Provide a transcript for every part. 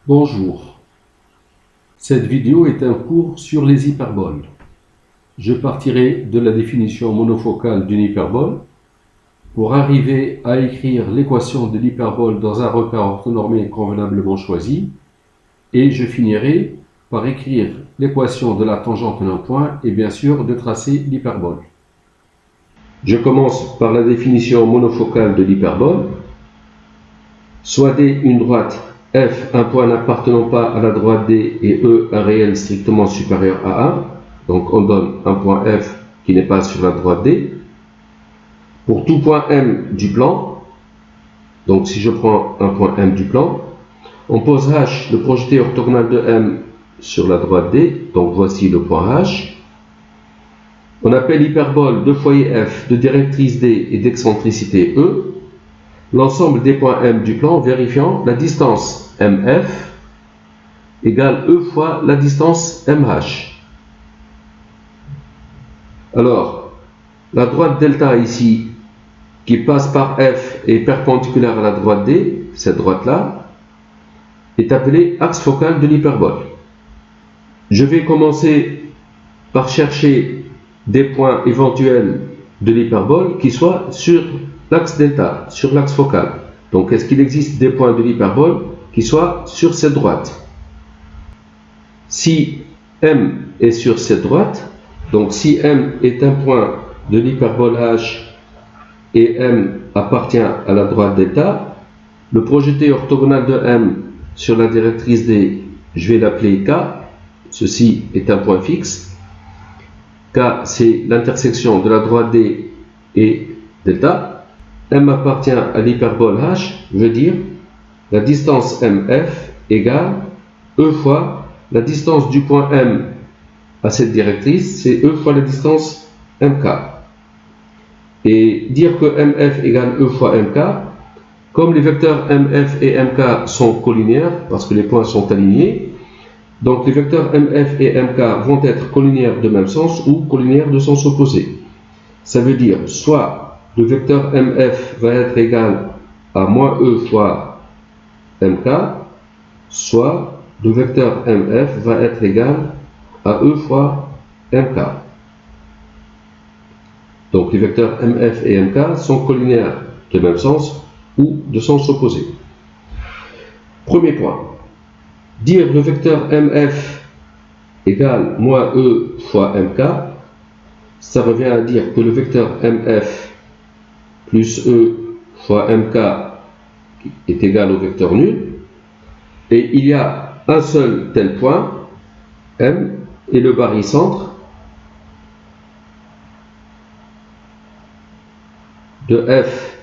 Bonjour, cette vidéo est un cours sur les hyperboles. Je partirai de la définition monofocale d'une hyperbole pour arriver à écrire l'équation de l'hyperbole dans un requin orthonormé convenablement choisi et je finirai par écrire l'équation de la tangente d'un point et bien sûr de tracer l'hyperbole. Je commence par la définition monofocale de l'hyperbole. Soit D une droite, F un point n'appartenant pas à la droite D et E un réel strictement supérieur à 1. Donc on donne un point F qui n'est pas sur la droite D. Pour tout point M du plan, donc si je prends un point M du plan, on pose H, le projeté orthogonal de M, sur la droite D. Donc voici le point H. On appelle l'hyperbole de foyer F de directrice D et d'excentricité E l'ensemble des points M du plan vérifiant la distance MF égale E fois la distance MH. Alors, la droite delta ici, qui passe par F et perpendiculaire à la droite D, cette droite-là, est appelée axe focal de l'hyperbole. Je vais commencer par chercher des points éventuels de l'hyperbole qui soient sur l'axe delta, sur l'axe focal. Donc, est-ce qu'il existe des points de l'hyperbole qui soient sur cette droite? Si M est sur cette droite, donc si M est un point de l'hyperbole H et M appartient à la droite delta, le projeté orthogonal de M sur la directrice D, je vais l'appeler K. Ceci est un point fixe. K, c'est l'intersection de la droite D et delta. M appartient à l'hyperbole H, veut dire la distance MF égale E fois la distance du point M à cette directrice, c'est E fois la distance MK. Et dire que MF égale E fois MK, comme les vecteurs MF et MK sont collinéaires, parce que les points sont alignés, donc les vecteurs MF et MK vont être collinéaires de même sens ou collinéaires de sens opposé. Ça veut dire soit le vecteur MF va être égal à moins E fois MK, soit le vecteur MF va être égal à E fois MK. Donc les vecteurs MF et MK sont collinéaires de même sens ou de sens opposé. Premier point. Dire le vecteur MF égale moins E fois MK, ça revient à dire que le vecteur MF plus E fois MK est égal au vecteur nul, et il y a un seul tel point, M, et le barycentre de F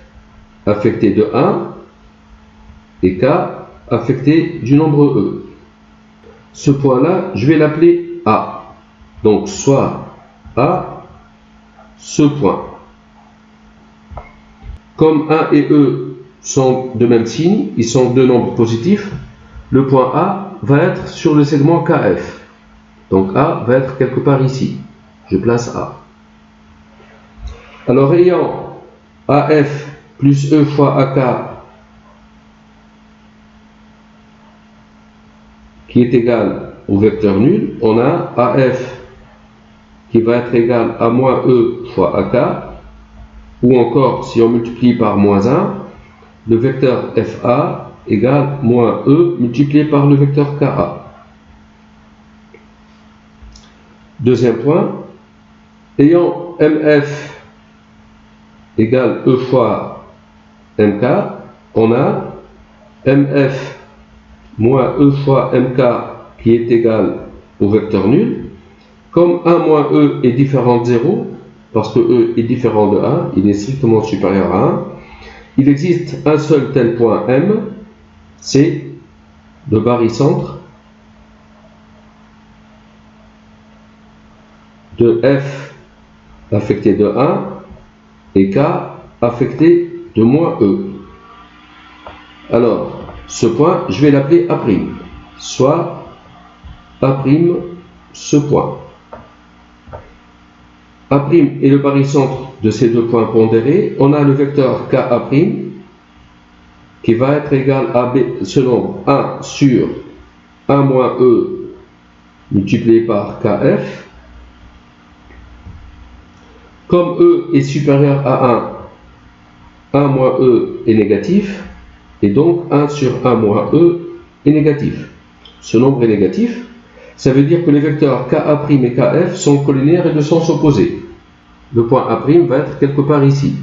affecté de 1 et K affecté du nombre E. Ce point-là, je vais l'appeler A. Donc, soit A, ce point. Comme 1 et E sont de même signe, ils sont deux nombres positifs, le point A va être sur le segment KF. Donc, A va être quelque part ici. Je place A. Alors, ayant AF plus E fois AK qui est égal au vecteur nul, on a AF qui va être égal à moins E fois AK, ou encore si on multiplie par moins 1, le vecteur FA égale moins E multiplié par le vecteur KA. Deuxième point, ayant MF égale E fois MK, on a MF moins E fois MK qui est égal au vecteur nul. Comme 1 moins E est différent de 0, parce que E est différent de 1, il est strictement supérieur à 1, il existe un seul tel point M, c'est le barycentre de F affecté de 1 et K affecté de moins E. Alors, ce point, je vais l'appeler A', soit A', ce point. A' est le barycentre de ces deux points pondérés. On a le vecteur KA' qui va être égal à B, selon 1 sur 1 moins E multiplié par KF. Comme E est supérieur à 1 moins E est négatif, et donc 1 sur 1 moins E est négatif. Ce nombre est négatif, ça veut dire que les vecteurs KA' et KF sont collinaires et de sens opposé. Le point A' va être quelque part ici.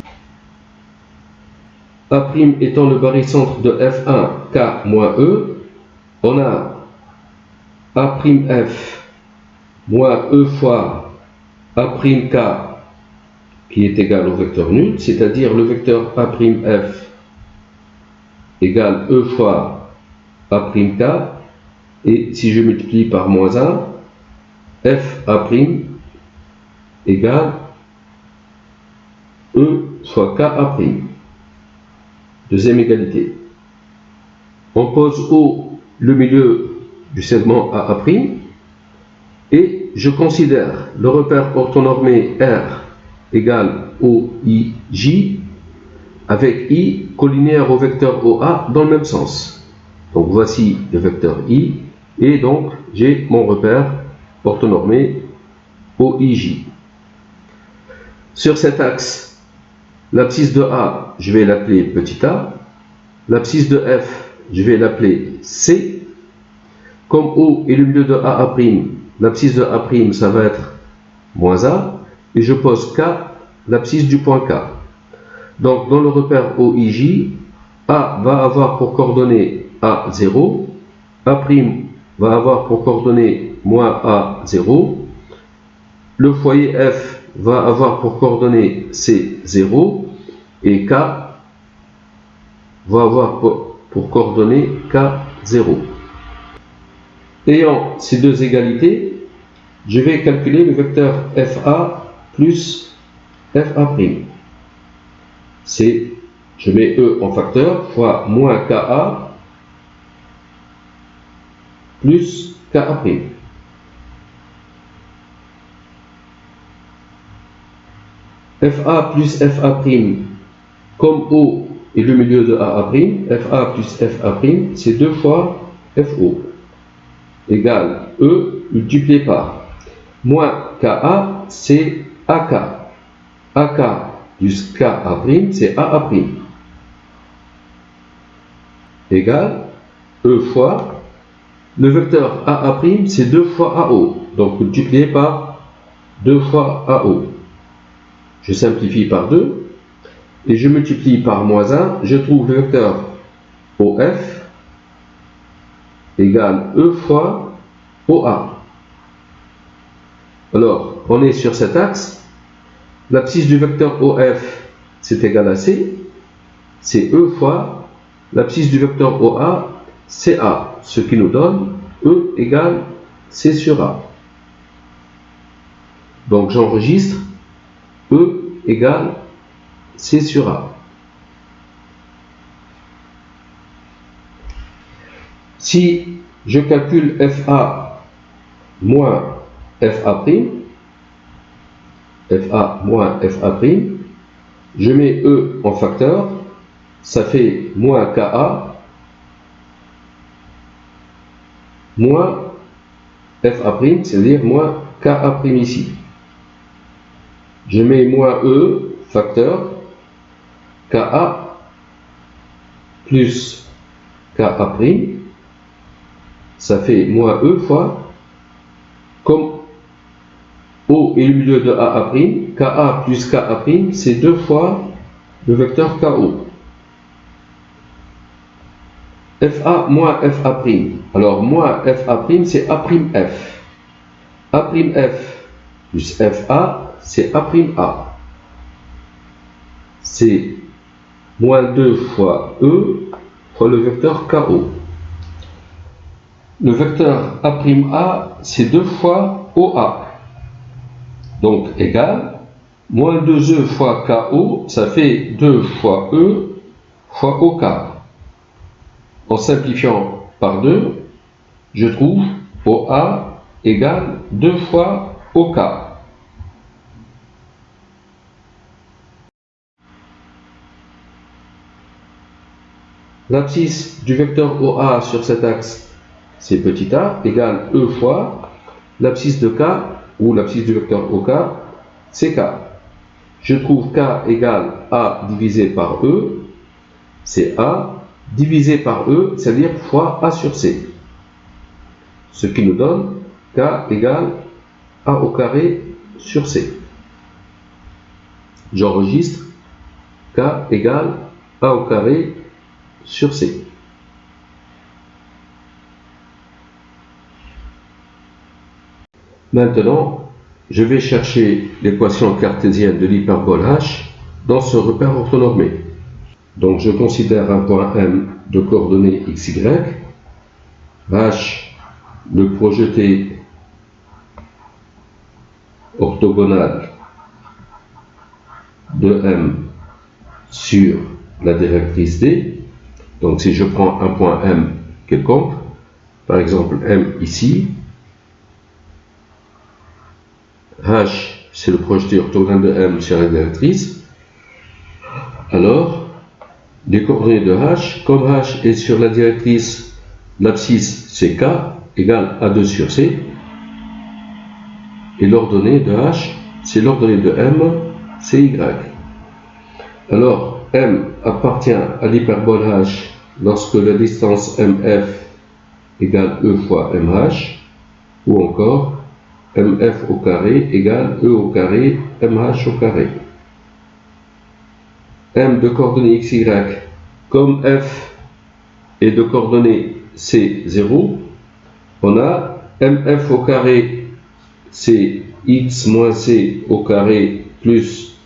A' étant le barycentre de F1, K moins E, on a A'F moins E fois A'K qui est égal au vecteur nul, c'est-à-dire le vecteur A'F égale E fois A'K, et si je multiplie par moins 1, F'a' égale E fois KA'. Deuxième égalité. On pose O le milieu du segment AA', et je considère le repère orthonormé R égale OIJ avec I collinaire au vecteur OA dans le même sens. Donc voici le vecteur I, et donc j'ai mon repère orthonormé OIJ. Sur cet axe, l'abscisse de A, je vais l'appeler petit a, l'abscisse de F, je vais l'appeler C. Comme O est le milieu de AA', l'abscisse de A', ça va être moins A, et je pose K, l'abscisse du point K. Donc dans le repère OIJ, A va avoir pour coordonnée A0, A' va avoir pour coordonnée moins A0, le foyer F va avoir pour coordonnée C0, et K va avoir pour coordonnée K0. Ayant ces deux égalités, je vais calculer le vecteur FA plus FA'. C'est, je mets E en facteur, fois moins KA plus KA'. FA plus FA', comme O est le milieu de AA', FA plus FA', c'est 2 fois FO, égale E multiplié par moins KA, c'est AK. AK plus KA', c'est AA', égale E fois, le vecteur AA', c'est 2 fois AO, donc multiplié par 2 fois AO. Je simplifie par 2, et je multiplie par moins 1, je trouve le vecteur OF égale E fois OA. Alors, on est sur cet axe, l'abscisse du vecteur OF, c'est égal à C, c'est E fois l'abscisse du vecteur OA, c'est A, ce qui nous donne E égale C sur A. Donc j'enregistre E égale C sur A. Si je calcule FA moins FA', FA moins FA', je mets E en facteur, ça fait moins KA moins FA', c'est-à-dire moins KA' ici. Je mets moins E, facteur, KA plus KA', ça fait moins E fois, comme O est le milieu de AA', KA plus KA', c'est 2 fois le vecteur KO. FA moins FA'. Alors, moins FA', c'est A'F. A'F plus FA, c'est A'A. C'est moins 2 fois E fois le vecteur KO. Le vecteur A'A, c'est 2 fois OA. Donc, égal, moins 2E fois KO, ça fait 2 fois E fois OK. En simplifiant par 2, je trouve OA égale 2 fois OK. L'abscisse du vecteur OA sur cet axe, c'est petit a, égale E fois l'abscisse de k, ou l'abscisse du vecteur OK, c'est k. Je trouve k égale a divisé par E, c'est a, divisé par E, c'est-à-dire fois a sur c. Ce qui nous donne k égale a au carré sur c. J'enregistre k égale a au carré sur c. Maintenant, je vais chercher l'équation cartésienne de l'hyperbole h dans ce repère orthonormé. Donc je considère un point M de coordonnées xy, h le projeté orthogonal de M sur la directrice D. Donc si je prends un point M quelconque, par exemple M ici, H c'est le projeté orthogonal de M sur la directrice, alors les coordonnées de H, comme H est sur la directrice, l'abscisse c'est K égale A2 sur C, et l'ordonnée de H c'est l'ordonnée de M, c'est Y. Alors M appartient à l'hyperbole H lorsque la distance MF égale E fois MH, ou encore MF au carré égale E au carré MH au carré. M de coordonnées XY, comme F est de coordonnées C0, on a MF au carré, c'est X moins C au carré plus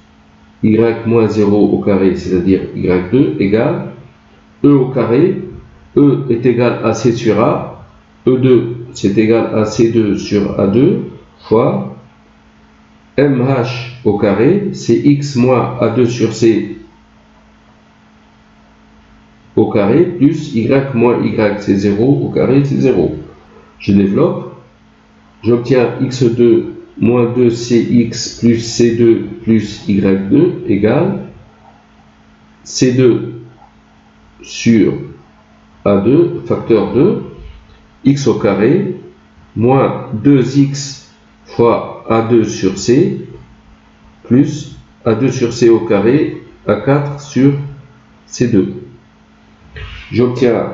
Y moins 0 au carré, c'est-à-dire Y2, égale E au carré, E est égal à C sur A, E2 c'est égal à C2 sur A2, fois MH au carré, c'est X moins A2 sur C au carré, plus Y moins Y, c'est 0 au carré, c'est 0. Je développe, j'obtiens X2 moins 2CX plus C2 plus Y2 égale C2 sur A2, facteur 2, X au carré, moins 2X fois A2 sur C, plus A2 sur C au carré, A4 sur C2. J'obtiens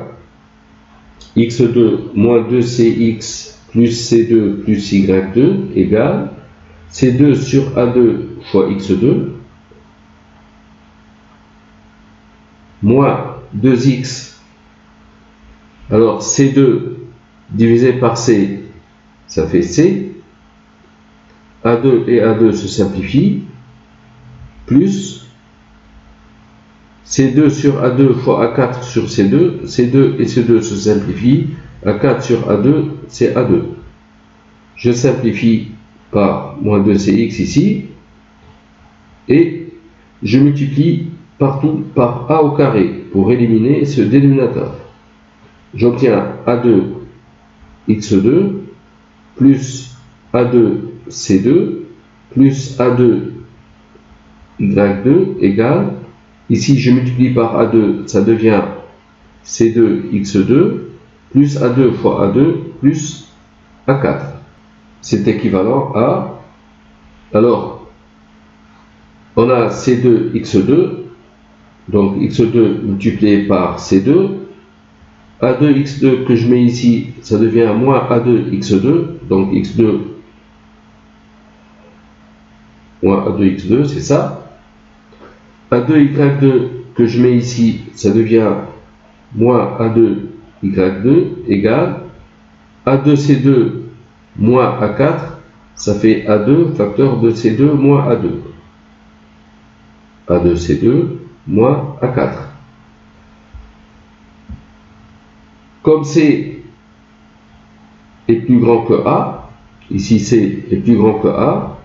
X2 moins 2CX plus C2 plus Y2 égale C2 sur A2 fois X2 moins 2X. Alors C2 divisé par C, ça fait C. A2 et A2 se simplifient, plus C2 sur A2 fois A4 sur C2, C2 et C2 se simplifient, A4 sur A2, c'est A2. Je simplifie par moins 2CX ici, et je multiplie partout par A au carré pour éliminer ce dénominateur. J'obtiens A2 X2 plus A2 C2 plus A2 Y2 égale, ici je multiplie par A2, ça devient C2 X2 plus A2 fois A2 plus A4. C'est équivalent à, alors on a C2 X2, donc X2 multiplié par C2, A2 X2 que je mets ici, ça devient moins A2 X2, donc X2 moins A2 X2, c'est ça. A2 Y2 que je mets ici, ça devient moins A2 Y2 égale A2 C2 moins A4, ça fait A2 facteur de C2 moins A2. A2 C2 moins A4. Comme C est plus grand que A, ici C est plus grand que A,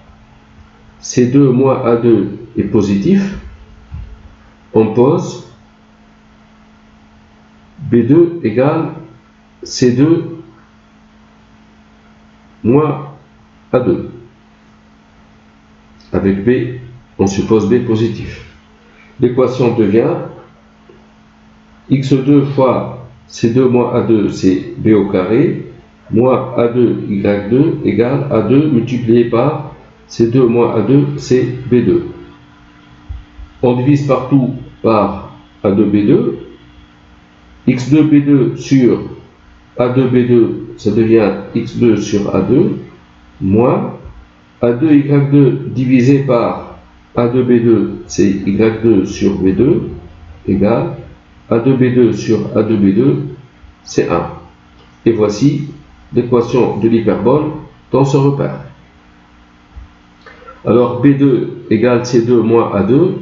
C2 moins A2 est positif, on pose B2 égale C2 moins A2. Avec B, on suppose B positif. L'équation devient X2 fois C2 moins A2, c'est B au carré, moins A2, Y2 égale A2 multiplié par C2 moins A2, c'est B2. On divise partout par A2, B2. X2, B2 sur A2, B2, ça devient X2 sur A2, moins A2, Y2 divisé par A2, B2, c'est Y2 sur B2, égale A2, B2 sur A2, B2, c'est 1. Et voici l'équation de l'hyperbole dans ce repère. Alors B2 égale C2 moins A2.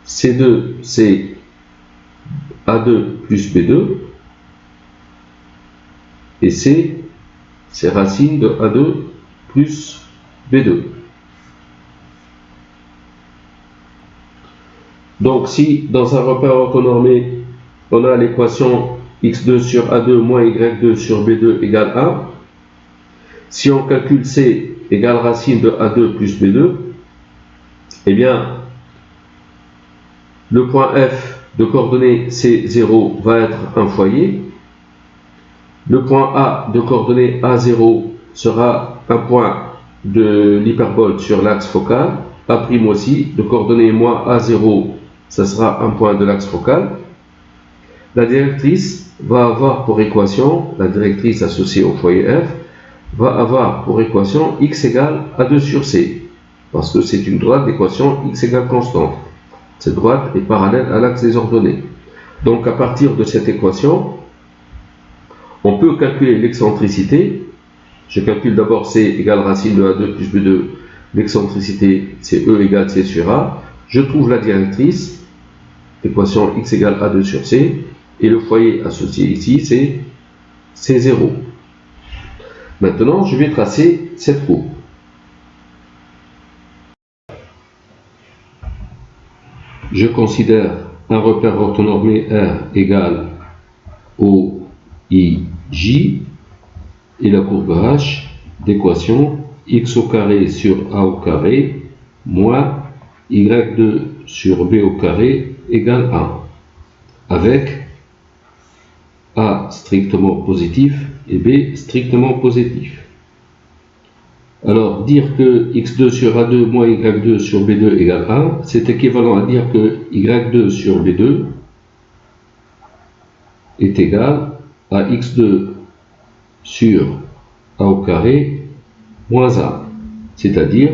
C2 c'est A2 plus B2. Et C c'est racine de A2 plus B2. Donc si dans un repère orthonormé, on a l'équation x2 sur A2 moins y2 sur B2 égale 1, si on calcule C égale racine de A2 plus B2, eh bien, le point F de coordonnées C0 va être un foyer. Le point A de coordonnées A0 sera un point de l'hyperbole sur l'axe focal. A' aussi, de coordonnées moins A0, ça sera un point de l'axe focal. La directrice va avoir pour équation, la directrice associée au foyer F, va avoir pour équation x égale A2 sur C, parce que c'est une droite d'équation x égale constante. Cette droite est parallèle à l'axe des ordonnées. Donc à partir de cette équation, on peut calculer l'excentricité. Je calcule d'abord C égale racine de A2 plus B2. L'excentricité, c'est E égale C sur A. Je trouve la directrice, équation x égale A2 sur C, et le foyer associé ici, c'est C0. Maintenant, je vais tracer cette courbe. Je considère un repère orthonormé R égale OIJ et la courbe H d'équation x au carré sur A au carré moins y2 sur B au carré égale 1, avec A strictement positif et B strictement positif. Alors, dire que x2 sur A2 moins y2 sur B2 égale 1, c'est équivalent à dire que y2 sur B2 est égal à x2 sur A au carré moins 1, c'est-à-dire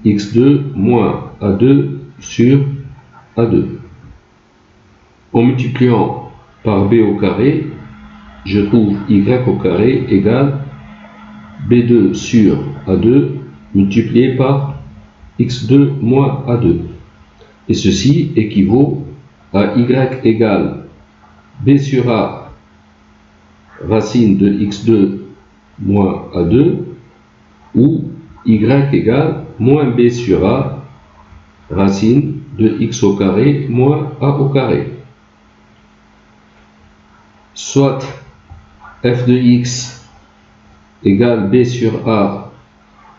x2 moins A2 sur A2. En multipliant par B au carré, je trouve y au carré égale B2 sur A2 multiplié par x2 moins A2. Et ceci équivaut à y égale B sur A racine de x2 moins A2 ou y égale moins B sur A racine de x au carré moins A au carré. Soit f de x égale B sur A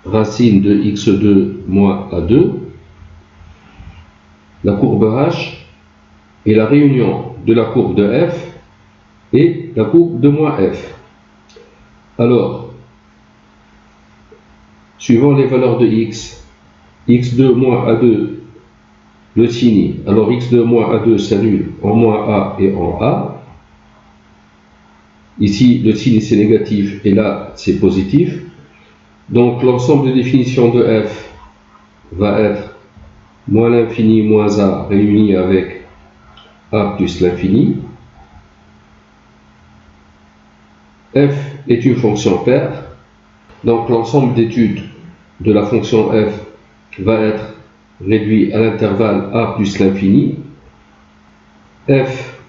racine de x2 moins A2. La courbe H est la réunion de la courbe de f et la courbe de moins f. Alors, suivant les valeurs de x, x2 moins A2, le signe, alors x2 moins A2 s'annule en moins A et en A. Ici, le signe c'est négatif et là c'est positif. Donc l'ensemble de définition de f va être moins l'infini moins a réuni avec a plus l'infini. F est une fonction paire. Donc l'ensemble d'études de la fonction f va être réduit à l'intervalle a plus l'infini. F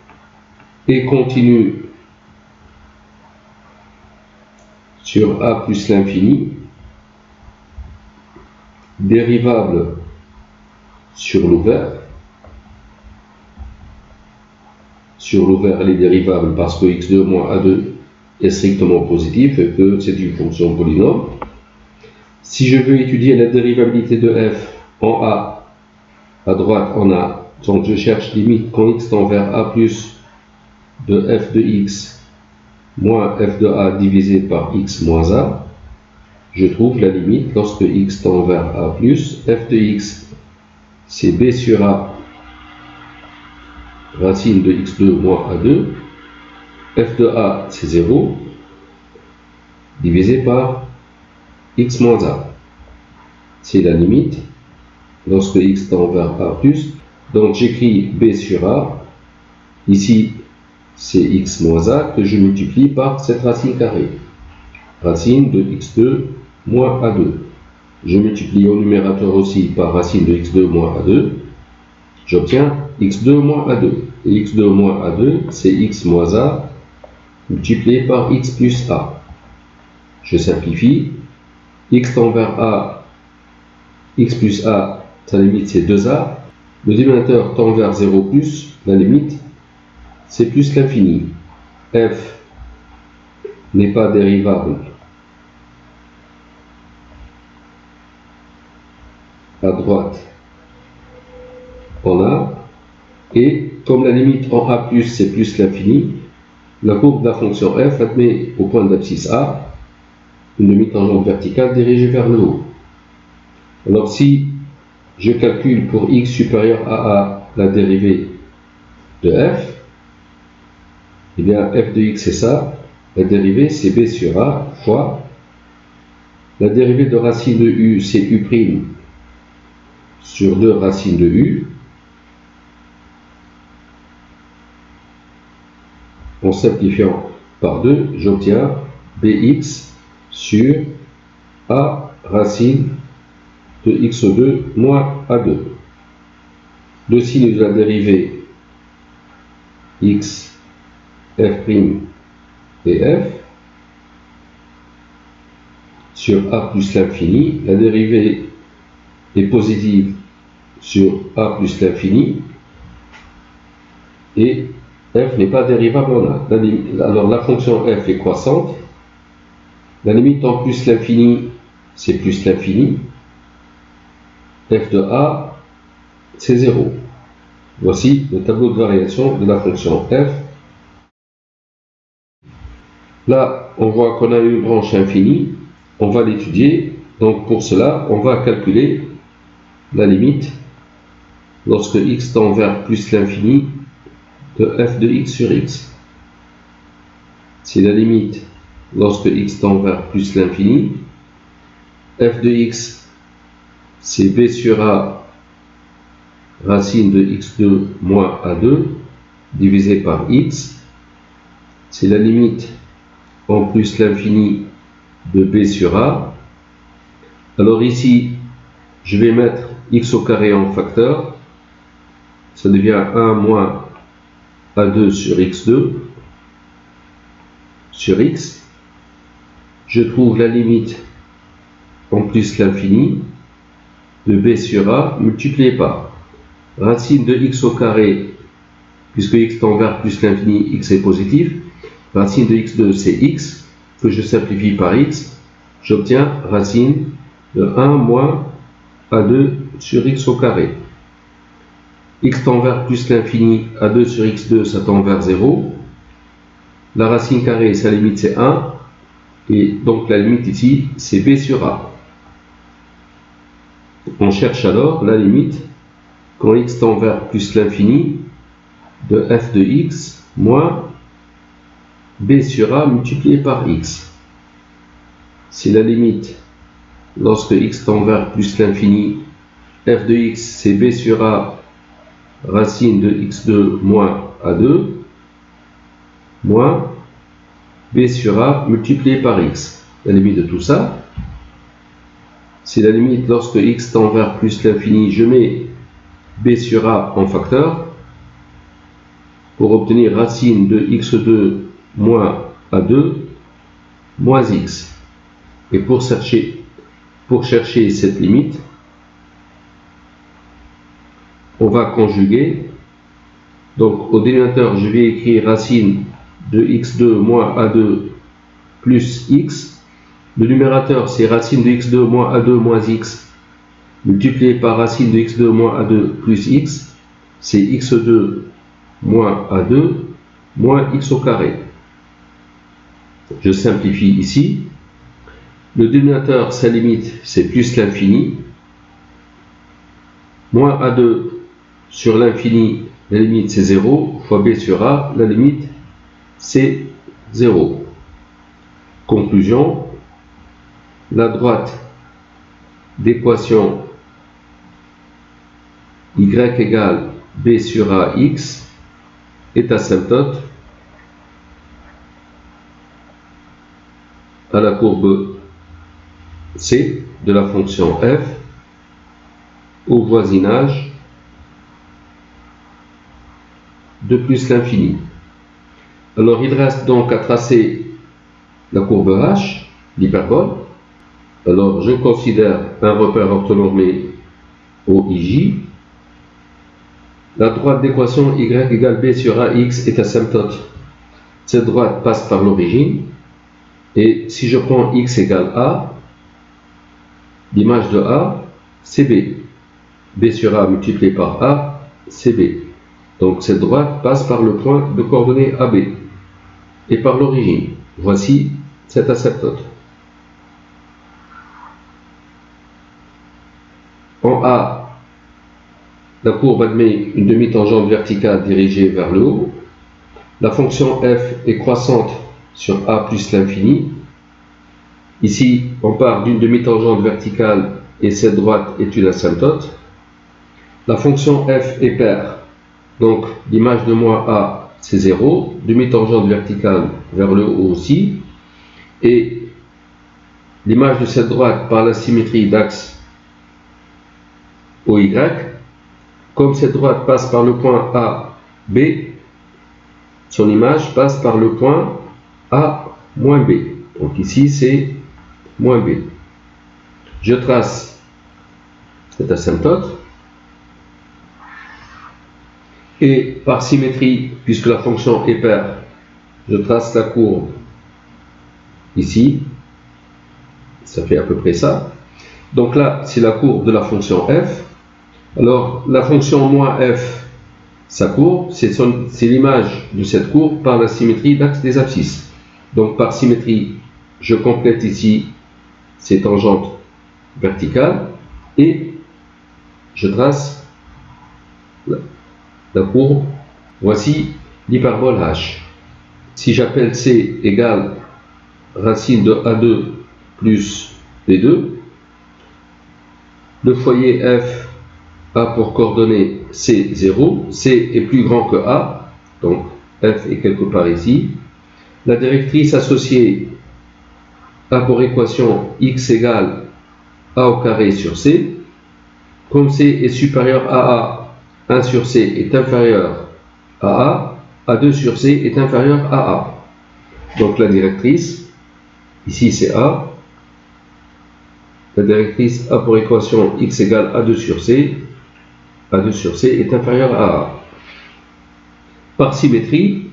est continu sur a plus l'infini, dérivable sur l'ouvert. Sur l'ouvert, elle est dérivable parce que x2 moins a2 est strictement positif et que c'est une fonction polynôme. Si je veux étudier la dérivabilité de f en a, à droite en a, donc je cherche limite quand x tend vers a plus de f de x moins f de a divisé par x moins a, je trouve la limite lorsque x tend vers a plus, f de x c'est b sur a racine de x2 moins a2, f de a c'est 0, divisé par x moins a. C'est la limite lorsque x tend vers a plus. Donc j'écris b sur a, ici c'est x moins a que je multiplie par cette racine carrée. Racine de x2 moins a2. Je multiplie au numérateur aussi par racine de x2 moins a2. J'obtiens x2 moins a2. Et x2 moins a2, c'est x moins a multiplié par x plus a. Je simplifie. X tend vers a, x plus a, sa limite c'est 2a. Le dénominateur tend vers 0 plus, la limite c'est plus l'infini. F n'est pas dérivable à droite en a, et comme la limite en a plus c'est plus l'infini, la courbe de la fonction f admet au point d'abscisse a une demi-tangente verticale dirigée vers le haut. Alors si je calcule pour x supérieur à a la dérivée de f, et bien f de x c'est ça, la dérivée c'est b sur a fois la dérivée de racine de u c'est u' sur 2 racines de u, en simplifiant par 2, j'obtiens bx sur a racine de x2 moins a2. Le signe de la dérivée x, f' et f sur a plus l'infini, la dérivée est positive sur a plus l'infini, et f n'est pas dérivable en a. Alors la fonction f est croissante, la limite en plus l'infini c'est plus l'infini, f de a c'est 0. Voici le tableau de variation de la fonction f. Là on voit qu'on a une branche infinie, on va l'étudier. Donc pour cela on va calculer la limite lorsque x tend vers plus l'infini de f de x sur x. C'est la limite lorsque x tend vers plus l'infini. F de x c'est b sur a racine de x2 moins a2 divisé par x. C'est la limite en plus l'infini de b sur a. Alors ici je vais mettre x au carré en facteur, ça devient 1 moins a2 sur x2 sur x. Je trouve la limite en plus l'infini de b sur a multiplié par racine de x au carré, puisque x tend vers plus l'infini, x est positif. Racine de x2 c'est x, que je simplifie par x, j'obtiens racine de 1 moins a2 sur x au carré. X tend vers plus l'infini, a2 sur x2 ça tend vers 0. La racine carrée, sa limite c'est 1, et donc la limite ici c'est b sur a. On cherche alors la limite quand x tend vers plus l'infini de f de x moins b sur a multiplié par x. C'est la limite lorsque x tend vers plus l'infini, f de x c'est b sur a racine de x2 moins a2 moins b sur a multiplié par x. La limite de tout ça, c'est la limite lorsque x tend vers plus l'infini, je mets b sur a en facteur pour obtenir racine de x2 moins a2 moins x. Et pour chercher cette limite, on va conjuguer. Donc au dénominateur, je vais écrire racine de x2 moins a2 plus x. Le numérateur, c'est racine de x2 moins a2 moins x multiplié par racine de x2 moins a2 plus x. C'est x2 moins a2 moins x au carré. Je simplifie ici. Le dénominateur, sa limite, c'est plus l'infini. Moins a2 sur l'infini, la limite c'est 0, fois b sur a, la limite c'est 0. Conclusion, la droite d'équation y égale b sur a x est asymptote à la courbe C de la fonction f au voisinage de plus l'infini. Alors il reste donc à tracer la courbe h, l'hyperbole. Alors je considère un repère orthonormé OIJ. La droite d'équation y égale b sur ax est asymptote. Cette droite passe par l'origine. Et si je prends x égale a, l'image de a, c'est b. b sur a multiplié par a, c'est b. Donc cette droite passe par le point de coordonnées AB et par l'origine. Voici cette asymptote. En A, la courbe admet une demi-tangente verticale dirigée vers le haut. La fonction f est croissante sur a plus l'infini. Ici, on part d'une demi-tangente verticale et cette droite est une asymptote. La fonction f est paire. Donc, l'image de moins a, c'est 0. Demi-tangente verticale vers le haut aussi. Et l'image de cette droite par la symétrie d'axe OY. Comme cette droite passe par le point A, B, son image passe par le point A moins B. Donc ici, c'est moins B. Je trace cette asymptote. Et par symétrie, puisque la fonction est paire, je trace la courbe ici. Ça fait à peu près ça. Donc là, c'est la courbe de la fonction f. Alors, la fonction moins f, sa courbe, c'est l'image de cette courbe par la symétrie d'axe des abscisses. Donc, par symétrie, je complète ici ces tangentes verticales et je trace la courbe. Voici l'hyperbole h. Si j'appelle c égale racine de a2 plus b2, le foyer f a pour coordonnée c 0, c est plus grand que a, donc f est quelque part ici. La directrice associée a pour équation x égale a au carré sur c. Comme c est supérieur à a, 1 sur c est inférieur à a2 sur c est inférieur à a. Donc la directrice, ici c'est a. La directrice a pour équation x égale a2 sur c. a2 sur c est inférieur à a. Par symétrie,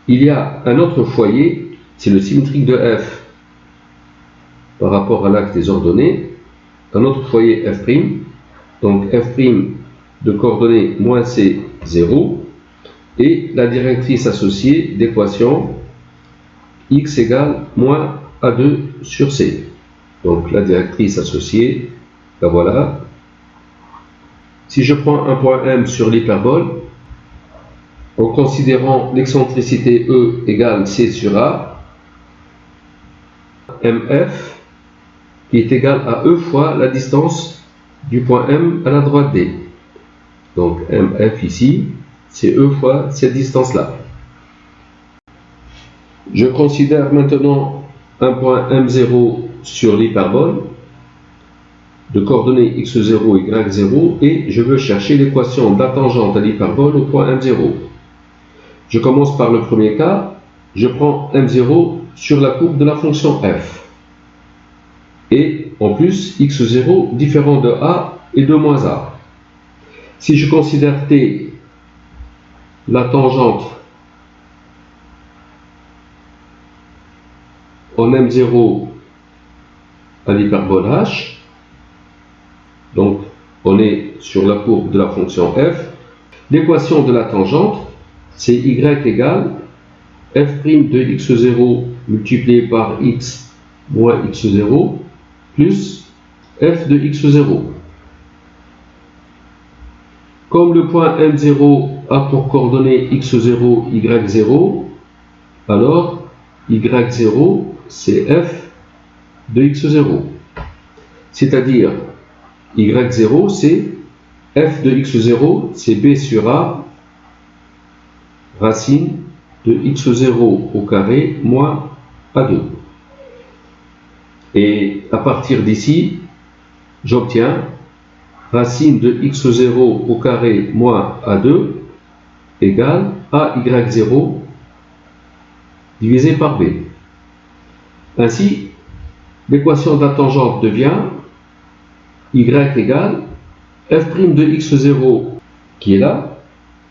il y a un autre foyer, c'est le symétrique de f par rapport à l'axe des ordonnées. Un autre foyer f', donc f' de coordonnées moins c, 0, et la directrice associée d'équation x égale moins a2 sur c. Donc la directrice associée, la voilà. Si je prends un point M sur l'hyperbole, en considérant l'excentricité E égale C sur A, MF qui est égal à E fois la distance du point M à la droite D. Donc MF ici, c'est E fois cette distance-là. Je considère maintenant un point M0 sur l'hyperbole de coordonnées x0, y0 et je veux chercher l'équation de la tangente à l'hyperbole au point M0. Je commence par le premier cas, je prends M0 sur la courbe de la fonction f. Et en plus, x0 différent de a et de moins a. Si je considère t la tangente en M0 à l'hyperbole h, donc on est sur la courbe de la fonction f, l'équation de la tangente, c'est y égale f' de x0 multiplié par x moins x0 plus f de x0. Comme le point M0 a pour coordonnées x0, y0, alors y0 c'est f de x0. C'est-à-dire y0 c'est f de x0, c'est b sur a racine de x0 au carré moins a2. Et à partir d'ici, j'obtiens racine de x0 au carré moins a2 égale ay0 divisé par b. Ainsi, l'équation de la tangente devient y égale f' de x0 qui est là.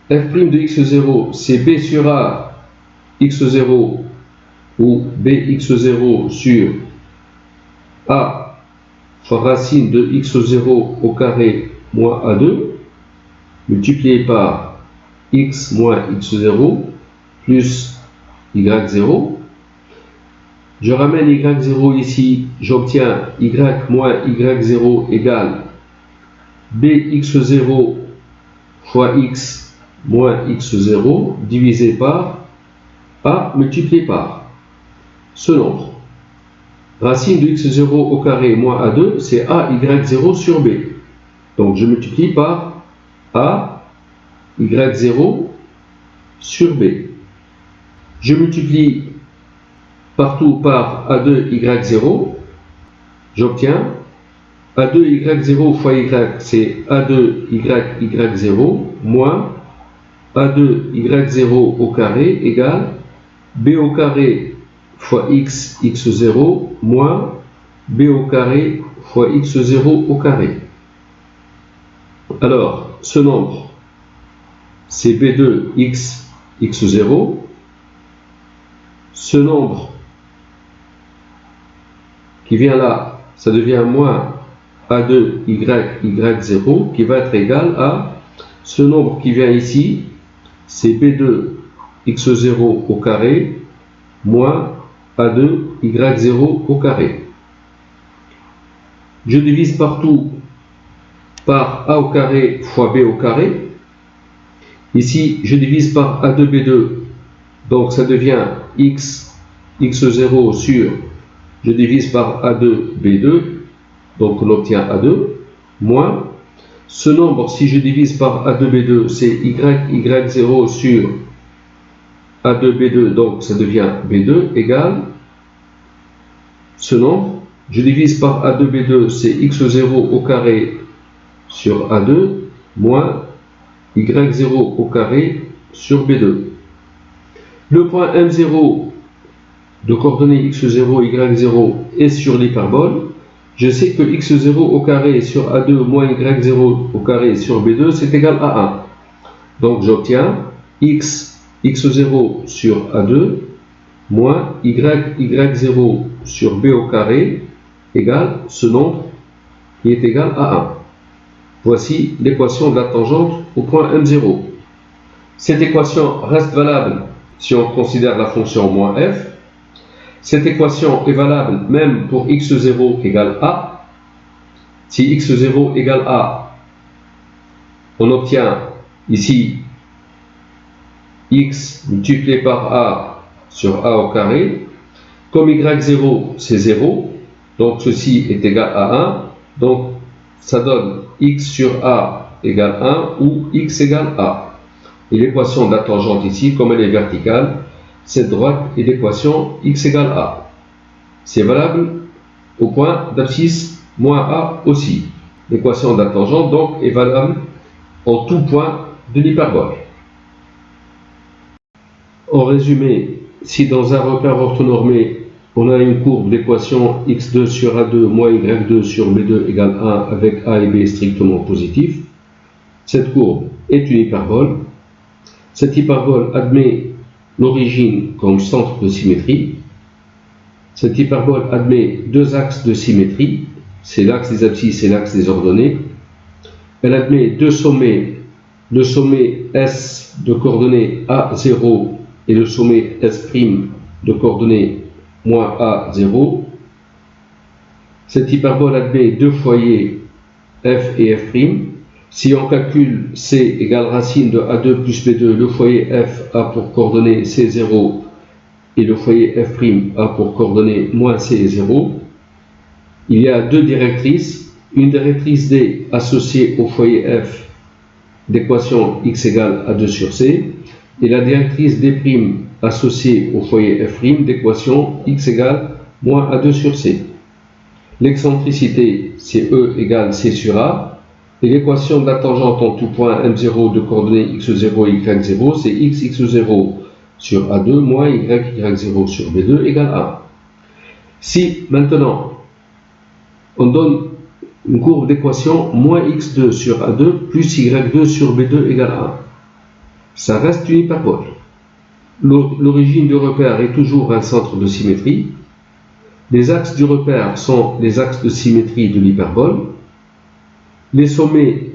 F' de x0 c'est b sur a x0 ou bx0 sur a fois racine de x0 au carré moins a2 multiplié par x moins x0 plus y0. Je ramène y0 ici, j'obtiens y moins y0 égale bx0 fois x moins x0 divisé par a multiplié par ce nombre. Racine de x0 au carré moins a2, c'est ay0 sur b. Donc je multiplie par ay0 sur b. Je multiplie partout par a2y0, j'obtiens a2y0 fois y, c'est a2y0 moins a2y0 au carré égale b au carré fois x, x0 moins b au carré fois x0 au carré. Alors, ce nombre, c'est b2 x, x0. Ce nombre qui vient là, ça devient moins a2 y, y0 qui va être égal à ce nombre qui vient ici, c'est b2 x0 au carré moins a2 y0 au carré. Je divise partout par a au carré fois b au carré. Ici, je divise par a2b2, donc ça devient x, x0 sur, je divise par a2b2, donc on obtient a2, moins, ce nombre, si je divise par a2b2, c'est y, y0 sur a2b2, donc ça devient b2, égale, ce nombre, je divise par a2b2, c'est x0 au carré sur a2, moins y0 au carré sur b2. Le point M0 de coordonnées x0, y0 est sur l'hyperbole. Je sais que x0 au carré sur a2 moins y0 au carré sur b2, c'est égal à 1. Donc j'obtiens x, x0 sur a2 moins y, y0 sur b au carré égale ce nombre qui est égal à 1. Voici l'équation de la tangente au point M0. Cette équation reste valable si on considère la fonction moins f. Cette équation est valable même pour x0 égale a. Si x0 égale a, on obtient ici x multiplié par a sur a au carré. Comme y0 c'est 0, donc ceci est égal à 1, donc ça donne x sur a égale 1 ou x égale a. Et l'équation de la tangente ici, comme elle est verticale, cette droite est l'équation x égale a. C'est valable au point d'abscisse moins a aussi. L'équation de la tangente donc est valable en tout point de l'hyperbole. En résumé, si dans un repère orthonormé, on a une courbe d'équation x2 sur a2 moins y2 sur b2 égale 1 avec a et b strictement positifs, cette courbe est une hyperbole. Cette hyperbole admet l'origine comme centre de symétrie. Cette hyperbole admet deux axes de symétrie, c'est l'axe des abscisses et l'axe des ordonnées. Elle admet deux sommets, le sommet S de coordonnées A0 et le sommet S' de coordonnées moins A, 0. Cette hyperbole admet deux foyers f et f'. Si on calcule C égale racine de A2 plus B2, le foyer f a pour coordonnée C0 et le foyer f' a pour coordonnée moins C0. Il y a deux directrices, une directrice D associée au foyer f d'équation x égale A2 sur C et la directrice D' associée au foyer f' d'équation x égale moins A2 sur C. L'excentricité, c'est E égale C sur A, et l'équation de la tangente en tout point M0 de coordonnées x0 et y0, c'est x0 sur A2 moins y0 sur B2 égale A. Si maintenant on donne une courbe d'équation moins x2 sur A2 plus y2 sur B2 égale A, ça reste une hyperbole. L'origine du repère est toujours un centre de symétrie. Les axes du repère sont les axes de symétrie de l'hyperbole. Les sommets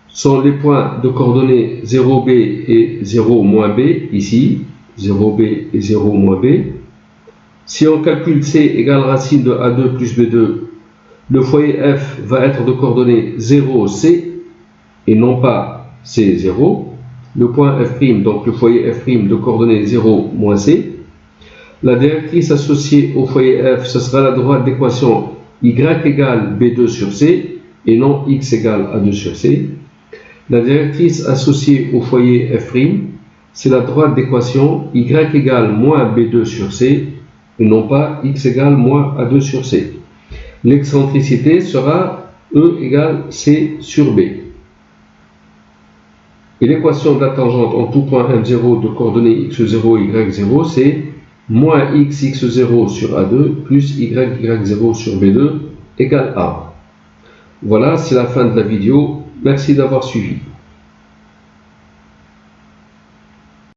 sont les points de coordonnées 0b et 0 moins b, ici, 0b et 0 moins b. Si on calcule C égale racine de A2 plus B2, le foyer F va être de coordonnées 0C et non pas C0. Le point F', donc le foyer F' de coordonnées 0 moins C. La directrice associée au foyer F, ce sera la droite d'équation y égale B2 sur C et non x égale A2 sur C. La directrice associée au foyer F', c'est la droite d'équation y égale moins B2 sur C et non pas x égale moins A2 sur C. L'excentricité sera E égale C sur B. Et l'équation de la tangente en tout point M0 de coordonnées x0 et y0, c'est moins x0 sur A2 plus y0 sur B2 égale A. Voilà, c'est la fin de la vidéo. Merci d'avoir suivi.